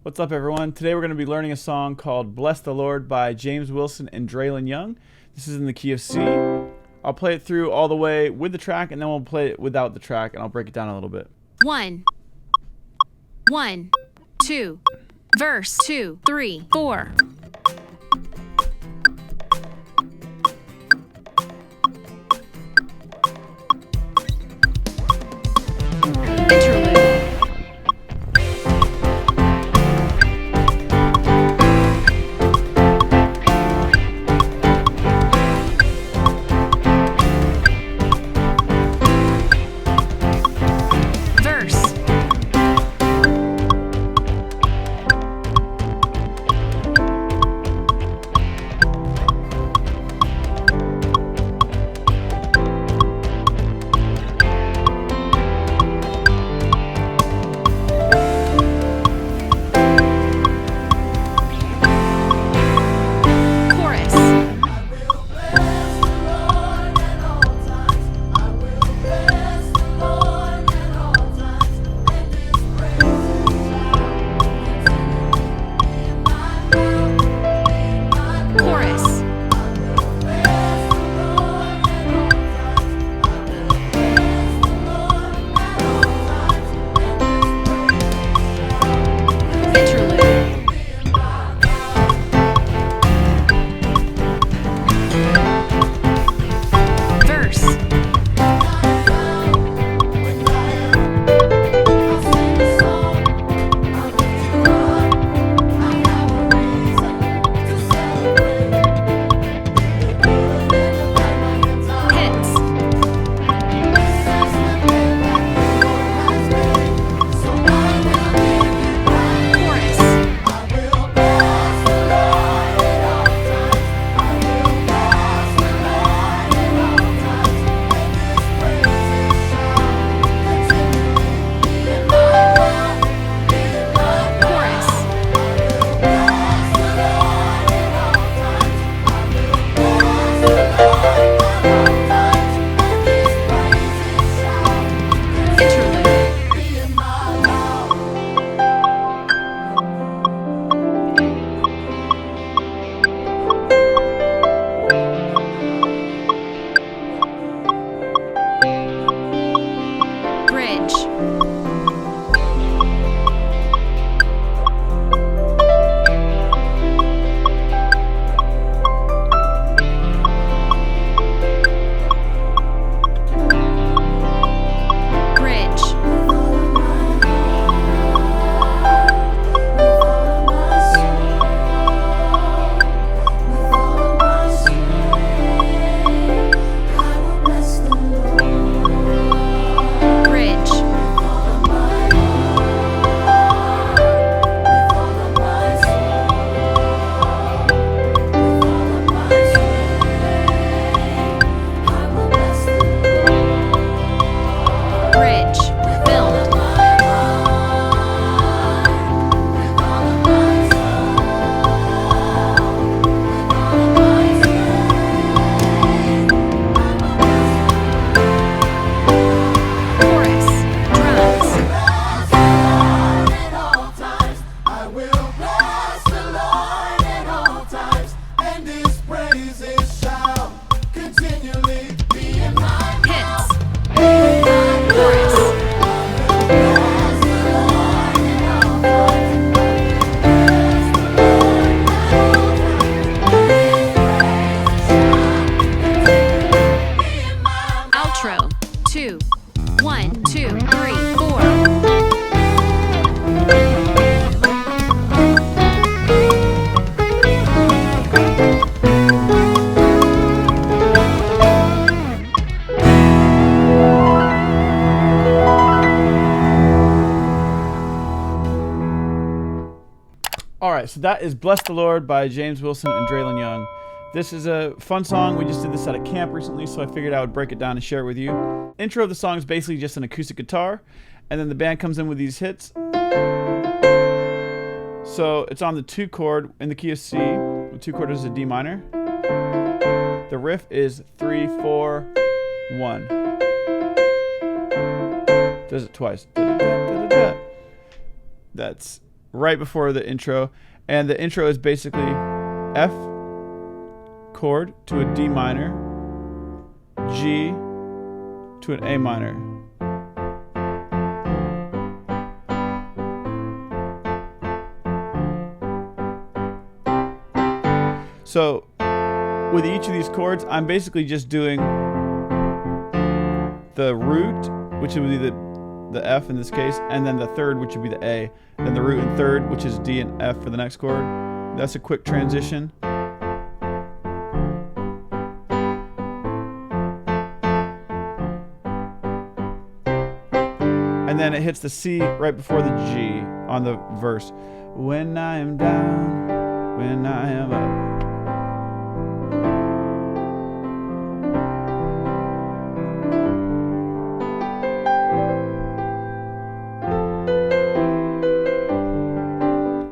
What's up, everyone? Today we're going to be learning a song called Bless the Lord by James Wilson and Draylin Young. This is in the key of C. I'll play it through all the way with the track, and then we'll play it without the track, and I'll break it down a little bit. 1, 2, verse 2, 3, 4. Interlude. Verse. Outro. 2, 1, 2, 3, 4. Alright, so that is Bless the Lord by James Wilson and Draylin Young. This is a fun song. We just did this at a camp recently, so I figured I would break it down and share it with you. Intro of the song is basically just an acoustic guitar, and then the band comes in with these hits. So it's on the 2 chord in the key of C. The 2 chord is a D minor. The riff is 3, 4, 1. Does it twice. That's right before the intro, and the intro is basically F chord to a D minor, G to an A minor. So with each of these chords, I'm basically just doing the root, which would be the F in this case, and then the third, which would be the A, then the root and third, which is D and F for the next chord. That's a quick transition. And then it hits the C right before the G on the verse. When I am down, when I am up.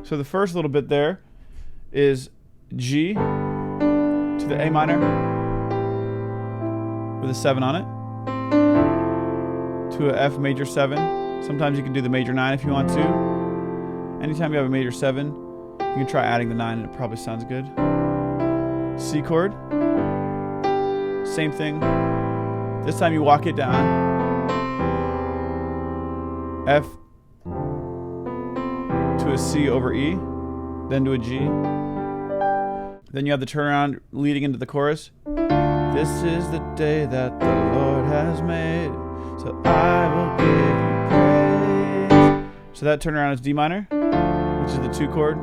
So the first little bit there is G to the A minor with a 7 on it, to a F major 7. Sometimes you can do the major 9 if you want to. Anytime you have a major 7, you can try adding the 9 and it probably sounds good. C chord, same thing. This time you walk it down. F to a C over E, then to a G. Then you have the turnaround leading into the chorus. This is the day that the Lord has made, so I will give you praise. So that turnaround is D minor, which is the 2 chord,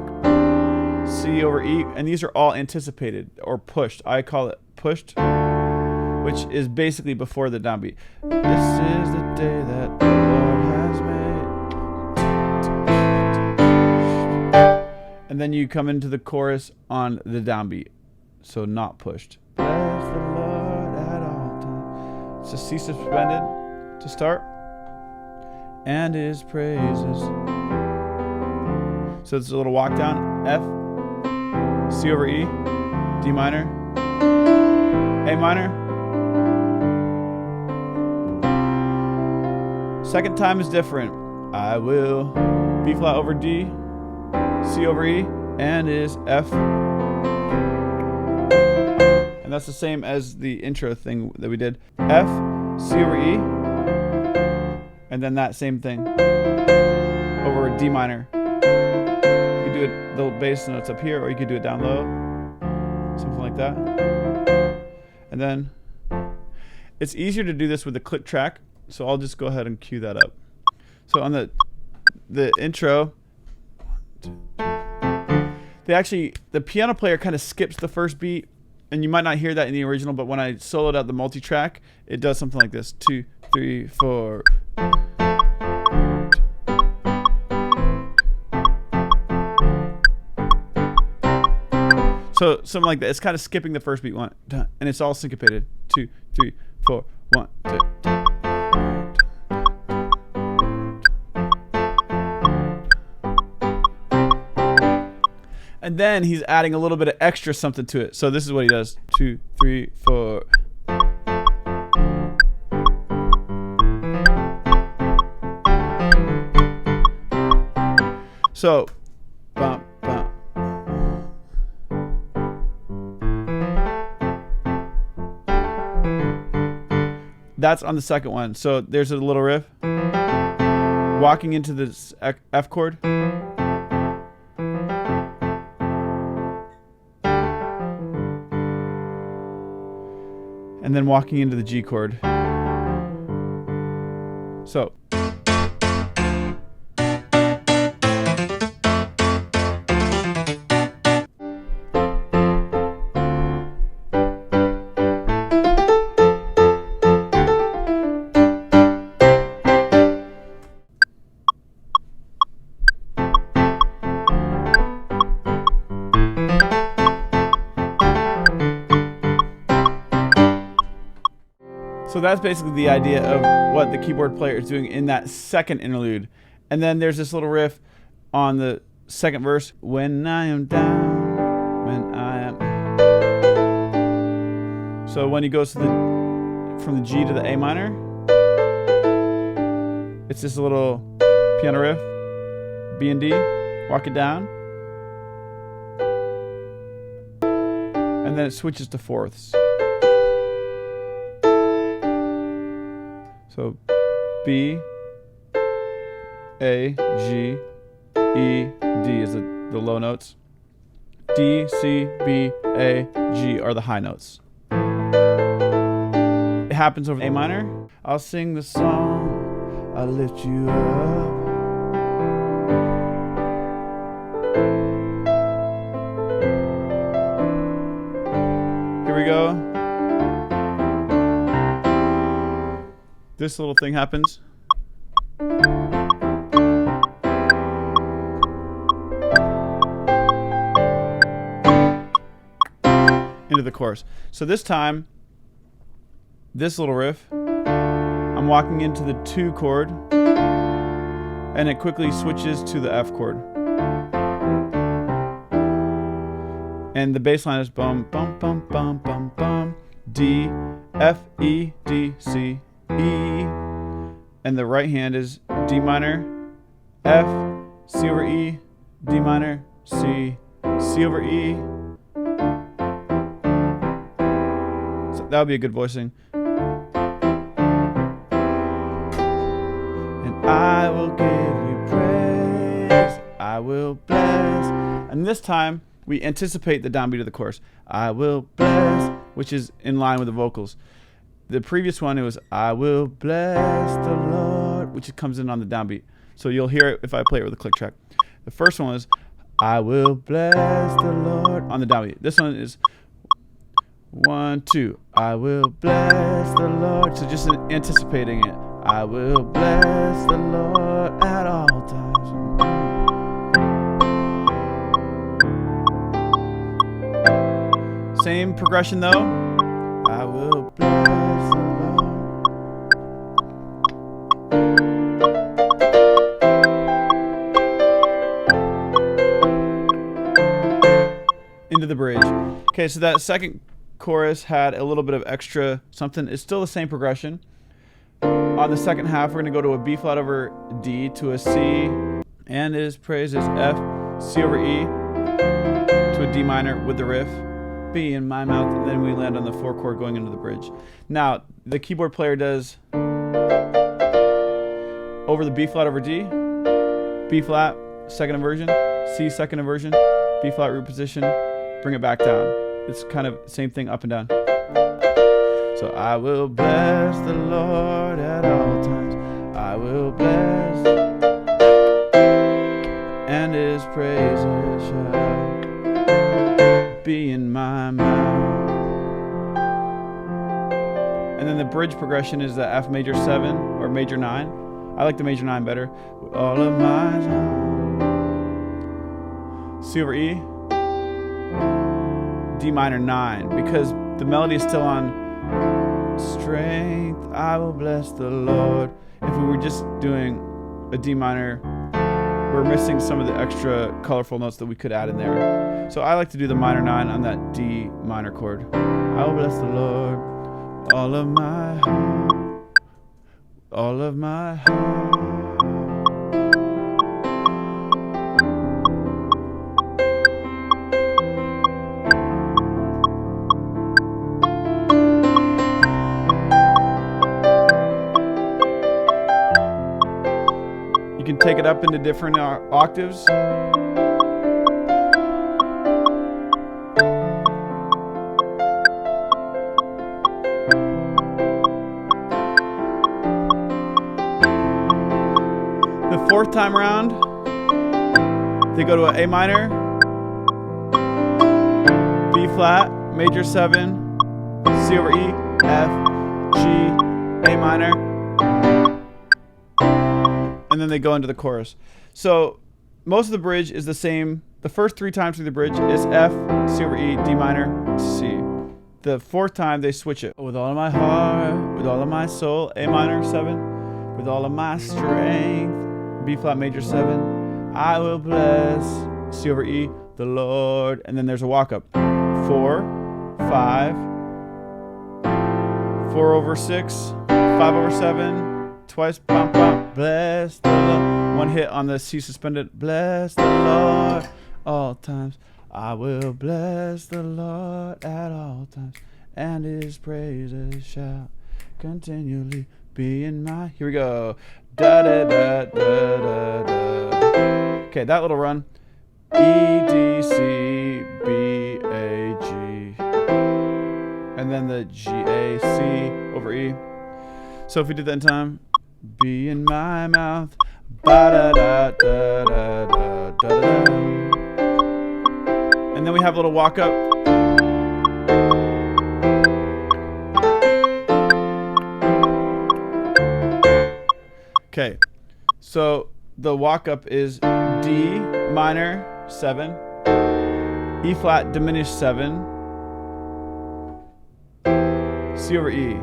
C over E, and these are all anticipated or pushed. I call it pushed, which is basically before the downbeat. This is the day that the Lord has made. And then you come into the chorus on the downbeat, so not pushed. Bless the Lord at all times. It's a C suspended to start, and His praises. So it's a little walk down. F, C over E, D minor, A minor. Second time is different. I will B flat over D, C over E, and is F. And that's the same as the intro thing that we did. F, C over E, and then that same thing over a D minor. You could do it, the bass notes up here, or you could do it down low. Something like that. And then it's easier to do this with a click track, so I'll just go ahead and cue that up. So on the intro, the piano player kind of skips the first beat, and you might not hear that in the original, but when I soloed out the multi-track, it does something like this: 2, 3, 4. So something like that. It's kind of skipping the first beat, 1, and it's all syncopated. 2, 3, 4, 1, 2. And then he's adding a little bit of extra something to it. So this is what he does. 2, 3, 4. So, bum, bum. That's on the second one. So there's a little riff. Walking into this F chord. And then walking into the G chord. So. So that's basically the idea of what the keyboard player is doing in that second interlude. And then there's this little riff on the second verse. When I am down, when I am. So when he goes to from the G to the A minor, it's this little piano riff, B and D, walk it down, and then it switches to fourths. So B, A, G, E, D is the low notes. D, C, B, A, G are the high notes. It happens over A minor. I'll sing the song, I'll lift you up. Here we go. This little thing happens. Into the chorus. So this time, this little riff, I'm walking into the 2 chord, and it quickly switches to the F chord. And the bass line is bum, bum, bum, bum, bum, bum, D, F, E, D, C, E. And the right hand is D minor, F, C over E, D minor, C, C over E. So that would be a good voicing. And I will give you praise, I will bless. And this time, we anticipate the downbeat of the chorus. I will bless, which is in line with the vocals. The previous one, it was I will bless the Lord, which comes in on the downbeat. So you'll hear it if I play it with a click track. The first one was I will bless the Lord on the downbeat. This one is 1, 2. I will bless the Lord. So just anticipating it. I will bless the Lord at all times. Same progression though. I will bless the Lord. Into the bridge. Okay, so that second chorus had a little bit of extra something. It's still the same progression. On the second half, we're going to go to a B flat over D to a C, and His praise is F, C over E, to a D minor with the riff. Be in my mouth, and then we land on the 4 chord going into the bridge. Now, the keyboard player does over the B flat over D, B flat, second inversion, C, second inversion, B flat root position, bring it back down. It's kind of same thing up and down. So I will bless the Lord at all times. I will bless, and His praises shall be in my mouth. And then the bridge progression is the F major 7 or major 9. I like the major 9 better. With all of my heart. C over E, D minor 9, because the melody is still on strength. I will bless the Lord. If we were just doing a D minor, we're missing some of the extra colorful notes that we could add in there. So I like to do the minor 9 on that D minor chord. I will bless the Lord, all of my heart, all of my heart. You can take it up into different octaves. The 4th time around, they go to an A minor, B flat, major 7, C over E, F, G, A minor, and then they go into the chorus. So most of the bridge is the same. The first 3 times through the bridge is F, C over E, D minor, C. The 4th time they switch it. With all of my heart, with all of my soul, A minor 7, with all of my strength, B flat major 7, I will bless, C over E, the Lord. And then there's a walk up. 4, 5, 4 over 6, 5 over 7, twice. Bum, bum. Bless the Lord. One hit on the C suspended. Bless the Lord all times. I will bless the Lord at all times, and his praises shall continually be in my. Here we go. Da da da da da da. Okay, that little run. E D C B A G, and then the G A C over E. So if we did that in time, be in my mouth. Ba da da da da da da da. And then we have a little walk up. Okay, so the walk up is D minor 7, E flat diminished 7, C over E.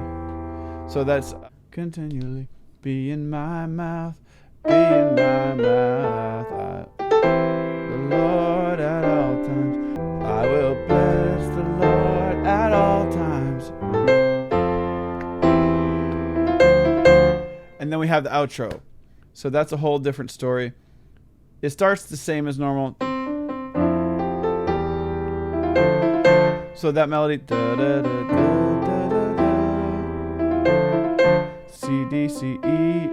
So that's continually be in my mouth, be in my mouth. The Lord at all times. I will bless the Lord at all times. And then we have the outro. So that's a whole different story. It starts the same as normal. So that melody, da da da da da da da, C D C E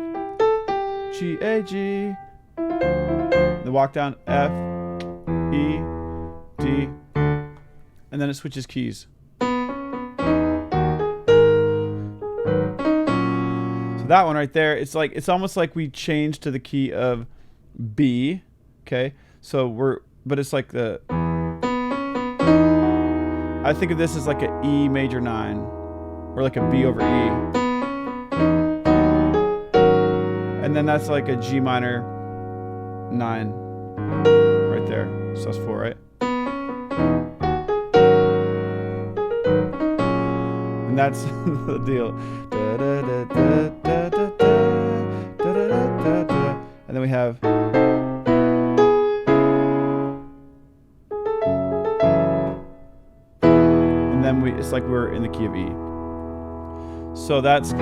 G A G. The walk down F E D, and then it switches keys. So that one right there, it's almost like we changed to the key of B. Okay, so but it's like I think of this as like an E major 9, or like a B over E, and then that's like a G minor 9 right there. So that's 4, right? And that's the deal. Da, da, da, da, da, da, da, da, da, da. And then we have. And then it's like we're in the key of E. So that's.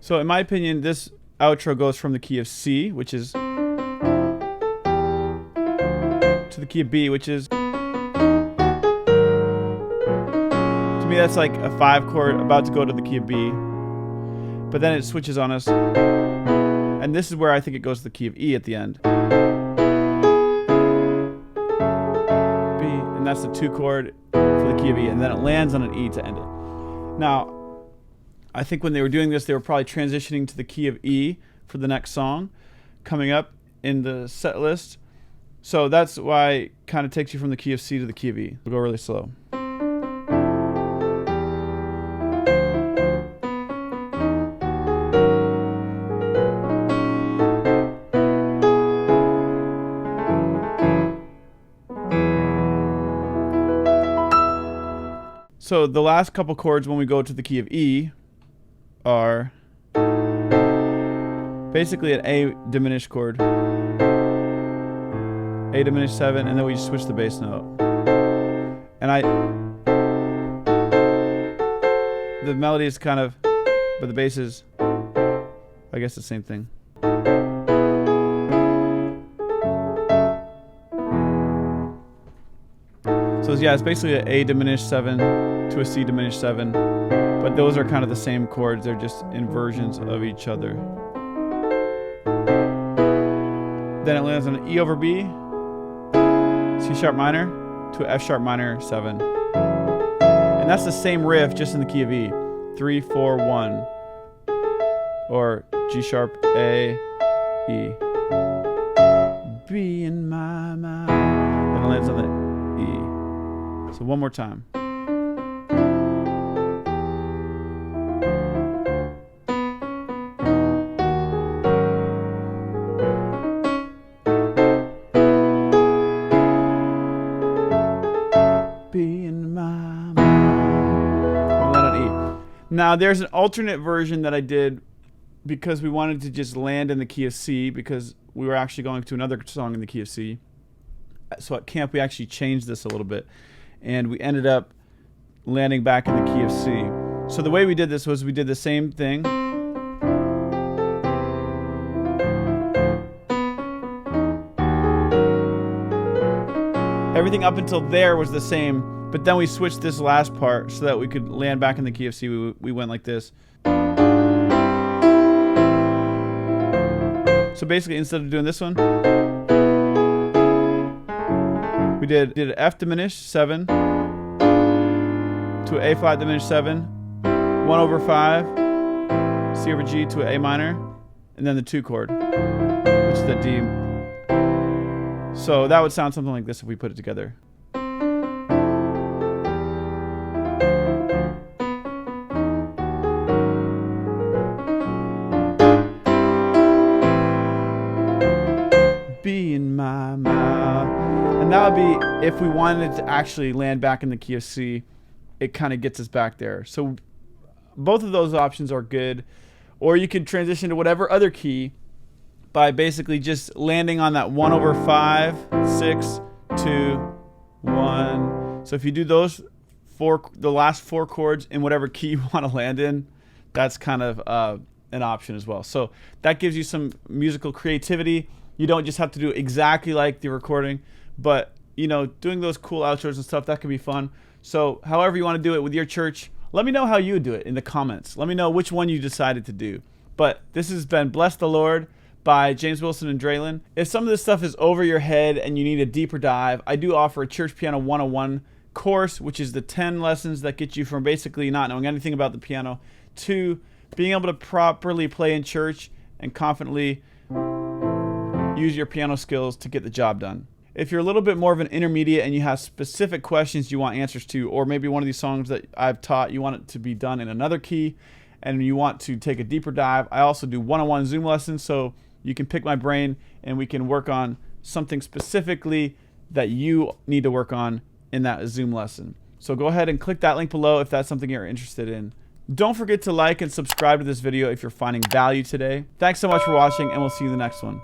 So in my opinion, this outro goes from the key of C, which is, to the key of B, which is, to me that's like a 5 chord about to go to the key of B, but then it switches on us, and this is where I think it goes to the key of E at the end. B, and that's the 2 chord for the key of E, and then it lands on an E to end it. Now, I think when they were doing this, they were probably transitioning to the key of E for the next song coming up in the set list. So that's why it kind of takes you from the key of C to the key of E. We'll go really slow. So the last couple chords when we go to the key of E are basically an A diminished chord, A diminished 7, and then we just switch the bass note. And the melody is kind of, but the bass is, I guess, the same thing. So yeah, it's basically an A diminished 7 to a C diminished 7. But those are kind of the same chords. They're just inversions of each other. Then it lands on an E over B, C sharp minor to an F sharp minor 7. And that's the same riff, just in the key of E. 3, 4, 1. Or G sharp, A, E. Be in my mouth. Then it lands on the E. So one more time. Now, there's an alternate version that I did because we wanted to just land in the key of C, because we were actually going to another song in the key of C. So at camp, we actually changed this a little bit, and we ended up landing back in the key of C. So the way we did this was we did the same thing. Everything up until there was the same, but then we switched this last part so that we could land back in the key of C. We went like this. So basically, instead of doing this one, we did an F diminished 7 to an A flat diminished 7, 1 over 5, C over G to an A minor, and then the 2 chord, which is the D. So that would sound something like this if we put it together. Be in my mouth. And that would be if we wanted to actually land back in the key of C, it kind of gets us back there. So both of those options are good. Or you could transition to whatever other key by basically just landing on that 1 over 5, 6, 2, 1. So if you do those the last 4 chords in whatever key you want to land in, that's kind of an option as well. So that gives you some musical creativity. You don't just have to do exactly like the recording, but you know, doing those cool outros and stuff, that can be fun. So however you want to do it with your church, let me know how you do it in the comments. Let me know which one you decided to do. But this has been Bless the Lord by James Wilson and Draylin. If some of this stuff is over your head and you need a deeper dive, I do offer a Church Piano 101 course, which is the 10 lessons that get you from basically not knowing anything about the piano to being able to properly play in church and confidently use your piano skills to get the job done. If you're a little bit more of an intermediate and you have specific questions you want answers to, or maybe one of these songs that I've taught, you want it to be done in another key and you want to take a deeper dive, I also do one-on-one Zoom lessons, so you can pick my brain and we can work on something specifically that you need to work on in that Zoom lesson. So go ahead and click that link below if that's something you're interested in. Don't forget to like and subscribe to this video if you're finding value today. Thanks so much for watching, and we'll see you in the next one.